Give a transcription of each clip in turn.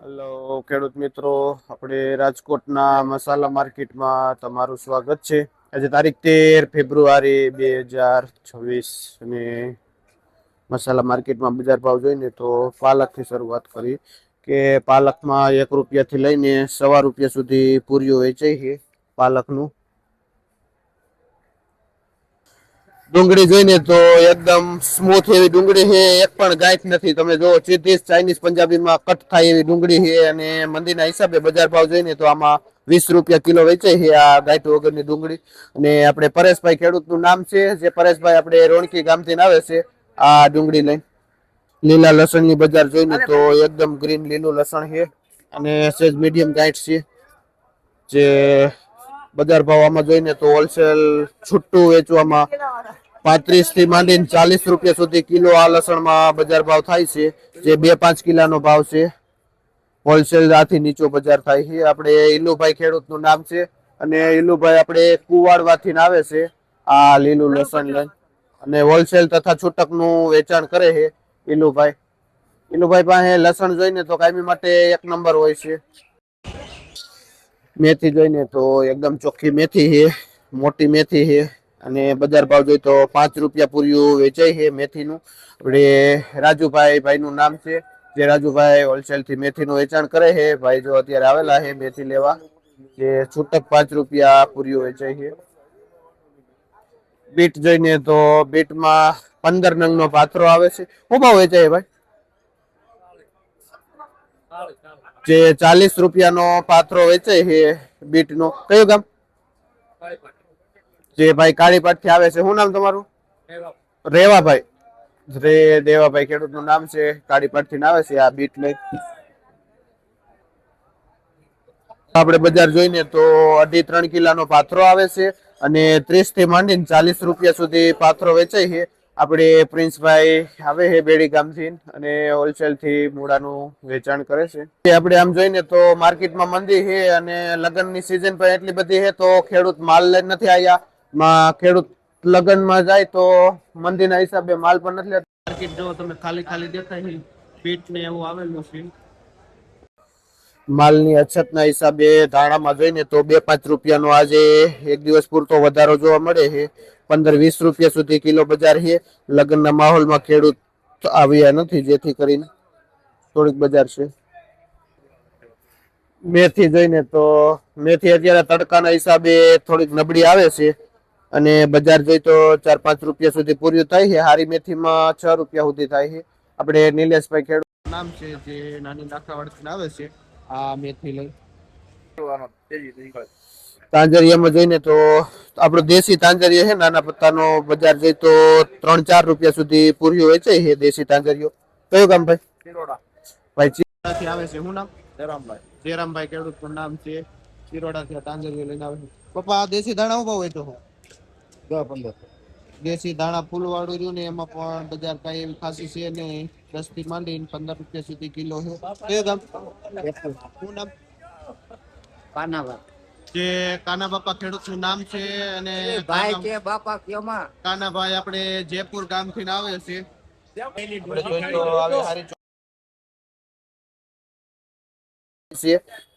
Hello ખેડૂત મિત્રો, આપણે રાજકોટના મસાલા માર્કેટમાં તમારું સ્વાગત છે. આજે તારીખ 13 ફેબ્રુઆરી 2026 અને મસાલા માર્કેટમાં બજાર ભાવ જોઈને તો પાલકથી શરૂઆત કરી કે પાલકમાં ₹1 થી લઈને ₹1.25 સુધી પૂરીઓ વેચાઈ છે. પાલકનું ડુંગળી જોઈને તો એકદમ સ્મૂથ એવી ડુંગળી છે, એક પણ ગાંઠ નથી. તમે જો સીધી ચાઇનીઝ પંજાબીમાં કટ થાય એવી ડુંગળી છે. અને મંદીના હિસાબે બજાર ભાવ જોઈને તો આમાં ₹20 કિલો વેચાય છે આ ગાંઠ વગરની ડુંગળી. અને આપણે પરેશભાઈ ખેડૂતનું નામ છે, જે પરેશભાઈ આપણે રોણકી ગામથી આવે છે આ ડુંગળી લઈને. લીલા લસણની બજાર જોઈને તો એકદમ ગ્રીન લીલું લસણ છે અને સહેજ મીડિયમ ગાંઠ છે. જે બજાર ભાવ આમાં જોઈને તો હોલસેલ છૂટું વેચવામાં 35 થી માંડીને ₹40 સુધી કિલો આ લસણમાં બજાર ભાવ થાય છે. જે 2-5 કિલાનો ભાવ છે. હોલસેલ આથી નીચો બજાર થાય છે. આપણે ઈલુભાઈ ખેડૂતનું નામ છે અને ઈલુભાઈ આપણે કુવાડવાથી આવે છે આ લીલું લસણ લઈને. અને હોલસેલ તથા છૂટકનું વેચાણ કરે છે ઈલુભાઈ. ઈલુભાઈ પાસે લસણ જોઈને તો કાયમી માટે એક નંબર હોય છે. મેથી જોઈને તો એકદમ ચોખ્ખી મેથી છે, મોટી મેથી છે. અને બજાર ભાવ જોઈએ તો ₹5 પૂરીઓ વેચાય છે મેથીનું. આપણે રાજુભાઈ ભાઈનું નામ છે, જે રાજુભાઈ હોલસેલથી મેથીનું વેચાણ કરે છે. ભાઈ જો અત્યારે આવેલા છે મેથી લેવા. જે છૂટક ₹5 પૂરીઓ વેચાય છે. બીટ જોઈને તો બીટમાં 15 નંગનો પાથરો આવે છે. શું ભાવ વેચાય ભાઈ? જે ₹40 પાથરો વેચાય છે બીટનો. કયું ગામ? જે ભાઈ કાળીપાટ થી આવે છે. શું નામ તમારું? રેવાભાઈ. દેવાભાઈ ખેડૂતનું નામ છે, કાળીપાટ થી આવે છે આ બીટ લઈ. આપણે બજાર જોઈને તો 2.5-3 કિલાનો પાથરો આવે છે અને 30 થી માંડીને ₹40 સુધી પાથરો વેચાય છે. આપણે પ્રિન્સભાઈ આવે છે બેડી ગામથી અને હોલસેલ થી મૂળાનું વેચાણ કરે છે. આપણે આમ જોઈને તો માર્કેટમાં મંદી છે અને લગ્નની સિઝન પણ એટલી બધી છે તો ખેડૂત માલ લઈને નથી આવ્યા. ખેડૂત લગ્નમાં જાય તો મંદીના હિસાબે માલ પણ નથી લેતા. માર્કેટ જો તમે ખાલી ખાલી દેખાય છે, પીટ ને એવું આવેલું છે. માલની અછતના હિસાબે ધાણામાં જોઈને તો ₹2-5 આજે એક દિવસ પૂરતો વધારો જોવા મળે છે. ₹15-20 સુધી કિલો બજાર છે. લગ્નના માહોલમાં ખેડૂત આવ્યા નથી, જેથી કરીને થોડીક બજાર છે. મેથી જોઈને તો મેથી અત્યારે તડકાના હિસાબે થોડીક નબળી આવે છે અને બજાર જોઈ તો ₹4-5 સુધી પૂરી થાય છે. હારી મેથીમાં ₹6 સુધી થાય છે. આપણે નિલેશભાઈ ખેડૂત નામ છે, જે નાની નાખાવાડથી આવે છે આ મેથી લઈ. તાંજરિયામાં જોઈને તો આપણો દેશી તાંજરિયો છે, નાના પત્તાનો. બજાર જઈ તો ₹3-4 સુધી પૂરીઓ વેચાય છે દેશી તાંજરિયો. કયું ગામ ભાઈ? ભાઈ ચિરોડાથી આવે છે. શું નામ? જયરામભાઈ ખેડૂતનું નામ છે. ચિરોડાથી તાંજરિયો લઈને આવે છે. પપ્પા દેશી દાણા શું ભાવ વેચો છો? 10-15. દેશી દાણા ફૂલ વાળું રહ્યું ને એમાં પણ બજાર કઈ એવી ખાસી છે નહીં. 10 થી માંડીને ₹15 સુધી કિલો છે. કયું ગામ? શું નામ? કાનાભાઈ. જે કાના બાપા ખેડૂતનું નામ છે અને ભાઈ કે બાપા કેમાં કાનાભાઈ આપણે જયપુર ગામથી આવે છે.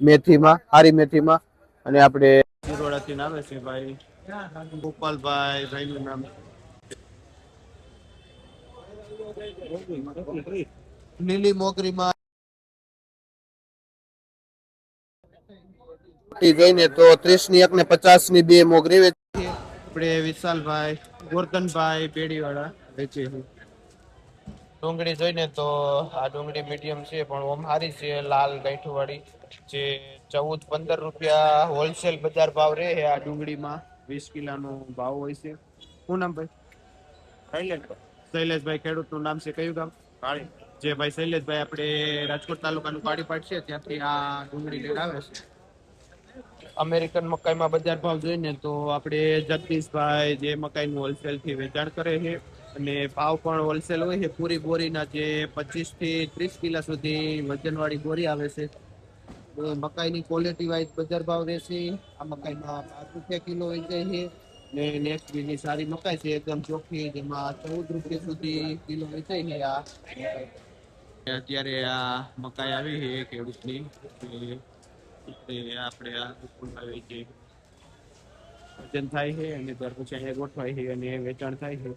મેથીમાં, હારી મેથીમાં. અને આપણે ચિરોડાથી આવે છે ભાઈ ગોપાલભાઈ, ભાઈનું નામ લીલી મોગરીમાં જોઈને તો 30 ની 1 ને 50 ની 2 મોગરી વેચી. આપણે વિશાલભાઈ ગોરધનભાઈ બેડીવાળા વેચે છે. ડુંગળી જોઈને તો આ ડુંગળી મીડિયમ છે પણ ઓમ હારી છે, લાલ ગાંઠું વાળી. જે ₹14-15 હોલસેલ બજાર ભાવ રહે આ ડુંગળીમાં. 20 કિલોનો ભાવ હોય છે. શું નામ ભાઈ? શૈલેષભાઈ ખેડૂતનું નામ છે. કયું ગામ? જે ભાઈ શૈલેષભાઈ આપણે રાજકોટ તાલુકાનું કાળીપાટ છે ત્યાંથી આ ડુંગળી લઈને આવે છે. અમેરિકન મકાઈમાં બજાર ભાવ જોઈને તો આપણે જગદીશભાઈ જે મકાઈનું હોલસેલ થી વેચાણ કરે છે અને ભાવ પણ હોલસેલ હોય છે. પૂરી બોરીના જે 25 થી 30 કિલા સુધી વજનવાળી બોરી આવે છે. મકાઈની ક્વોલિટી વાઇઝ બજાર ભાવ રહેશે. આ મકાઈમાં ₹12 કિલો વેચાય છે. ને નેક્સ્ટ બીજી સારી મકાઈ છે એકદમ ચોખ્ખી, જેમાં ₹14 સુધી કિલો વેચાય છે આ મકાઈ. અત્યારે આ મકાઈ આવી છે ખેડૂતની આપણે આ આવી છે વજન થાય છે અને ત્યાર પછી અહીંયા ગોઠવાય છે અને વેચાણ થાય છે.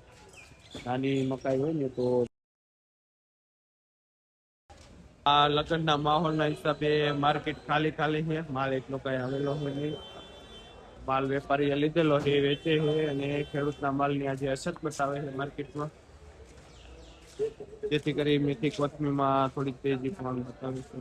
નાની મકાઈ હોય ને તો આ લગ્નના માહોલના હિસાબે માર્કેટ ખાલી ખાલી છે, માલ એટલો કઈ આવેલો હોય નહીં. માલ વેપારીએ લીધેલો છે, વેચે છે અને ખેડૂતના માલની આજે અછત બતાવે છે માર્કેટમાં, જેથી કરી મેથી કોથમીમાં થોડીક તેજી પણ બતાવે છે.